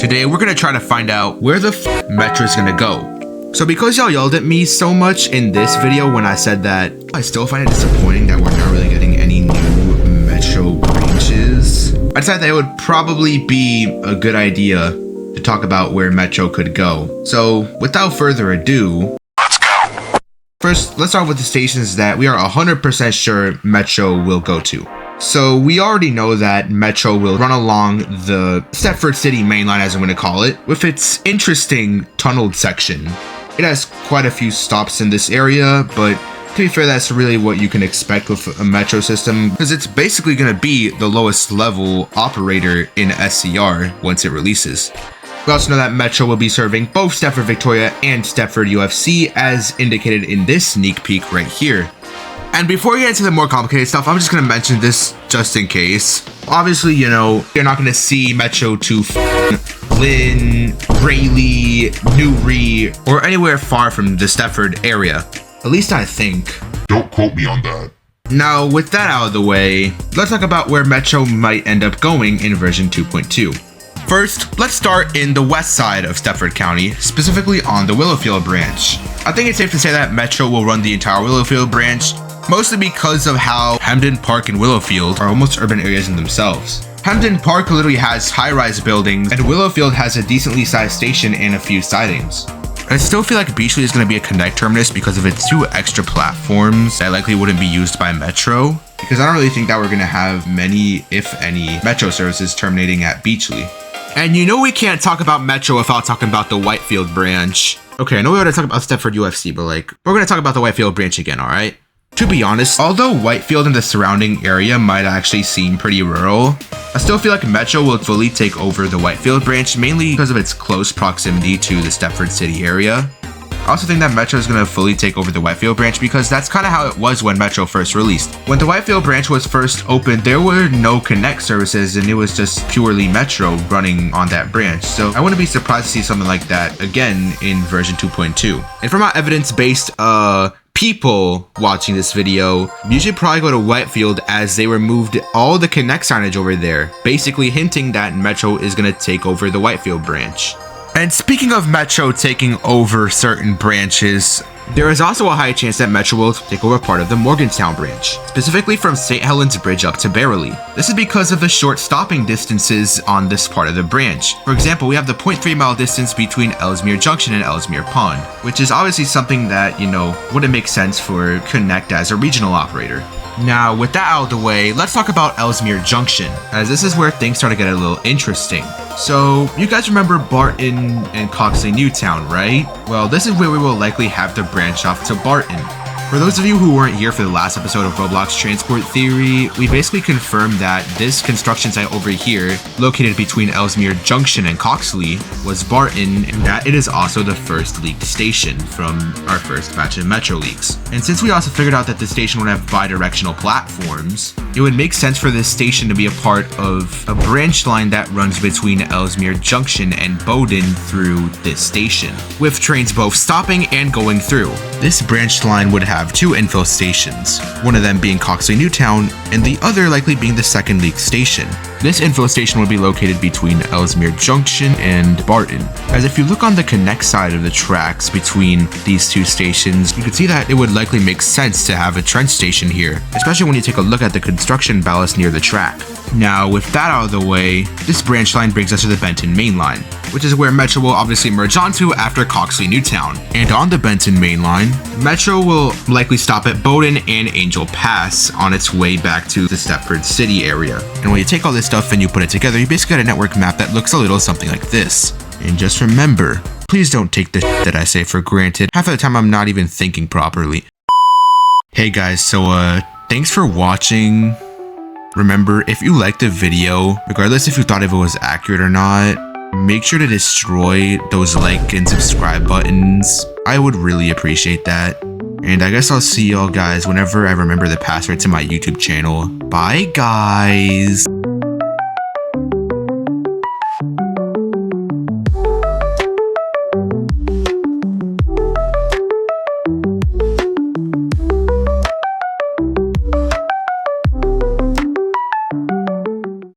Today we're gonna try to find out where the Metro is gonna go. So because y'all yelled at me so much in this video when I said that I still find it disappointing that we're not really getting any new Metro branches, I decided that it would probably be a good idea to talk about where Metro could go. So without further ado, let's go. First, let's start with the stations that we are 100% sure Metro will go to. So we already know that Metro will run along the Stepford City main line, as I'm going to call it, with its interesting tunneled section. It has quite a few stops in this area, but to be fair, that's really what you can expect with a Metro system, because it's basically going to be the lowest level operator in SCR once it releases. We also know that Metro will be serving both Stepford Victoria and Stepford UFC, as indicated in this sneak peek right here. And before we get into the more complicated stuff, I'm just going to mention this just in case. Obviously, you know, you're not going to see Metro to Lynn, Rayleigh, Newry, or anywhere far from the Stepford area. At least I think. Don't quote me on that. Now, with that out of the way, let's talk about where Metro might end up going in version 2.2. First, let's start in the west side of Stepford County, specifically on the Willowfield branch. I think it's safe to say that Metro will run the entire Willowfield branch, mostly because of how Hamden Park and Willowfield are almost urban areas in themselves. Hamden Park literally has high-rise buildings, and Willowfield has a decently sized station and a few sidings. I still feel like Beachley is going to be a connect terminus because of its 2 extra platforms that likely wouldn't be used by Metro, because I don't really think that we're going to have many, if any, Metro services terminating at Beachley. And you know we can't talk about Metro without talking about the Whitefield branch. Okay, I know we already talked about Stepford UFC, but we're going to talk about the Whitefield branch again, alright? To be honest, although Whitefield and the surrounding area might actually seem pretty rural, I still feel like Metro will fully take over the Whitefield branch, mainly because of its close proximity to the Stepford City area. I also think that Metro is going to fully take over the Whitefield branch because that's kind of how it was when Metro first released. When the Whitefield branch was first opened, there were no connect services and it was just purely Metro running on that branch. So I wouldn't be surprised to see something like that again in version 2.2. And from our evidence-based people watching this video, you should probably go to Whitefield as they removed all the connect signage over there, basically hinting that Metro is going to take over the Whitefield branch. And speaking of Metro taking over certain branches, there is also a high chance that Metro will take over part of the Morgantown branch, specifically from St. Helens Bridge up to Beverly. This is because of the short stopping distances on this part of the branch. For example, we have the 0.3 mile distance between Ellesmere Junction and Ellesmere Pond, which is obviously something that, you know, wouldn't make sense for Connect as a regional operator. Now, with that out of the way, let's talk about Ellesmere Junction, as this is where things start to get a little interesting. So, you guys remember Barton and Coxly Newtown, right? Well, this is where we will likely have to branch off to Barton. For those of you who weren't here for the last episode of Roblox Transport Theory, we basically confirmed that this construction site over here, located between Ellesmere Junction and Coxly, was Barton, and that it is also the first leaked station from our first batch of Metro leaks. And since we also figured out that the station would have bi-directional platforms, it would make sense for this station to be a part of a branch line that runs between Ellesmere Junction and Bowden through this station, with trains both stopping and going through. This branch line would have 2 infill stations, one of them being Coxly Newtown, and the other likely being the second leaked station. This infill station would be located between Ellesmere Junction and Barton. As if you look on the connect side of the tracks between these 2 stations, you can see that it would likely make sense to have a trench station here, especially when you take a look at the construction ballast near the track. Now, with that out of the way, this branch line brings us to the Benton main line, which is where Metro will obviously merge onto after Coxly Newtown. And on the Benton main line, Metro will likely stop at Bowden and Angel Pass on its way back to the Stepford City area. And when you take all this stuff and you put it together, you basically get a network map that looks a little something like this. And just remember, please don't take the that I say for granted. Half of the time I'm not even thinking properly. Hey guys, so thanks for watching. Remember, if you liked the video, regardless if you thought if it was accurate or not, make sure to destroy those like and subscribe buttons. I would really appreciate that. And I guess I'll see y'all guys whenever I remember the password to my YouTube channel. Bye guys!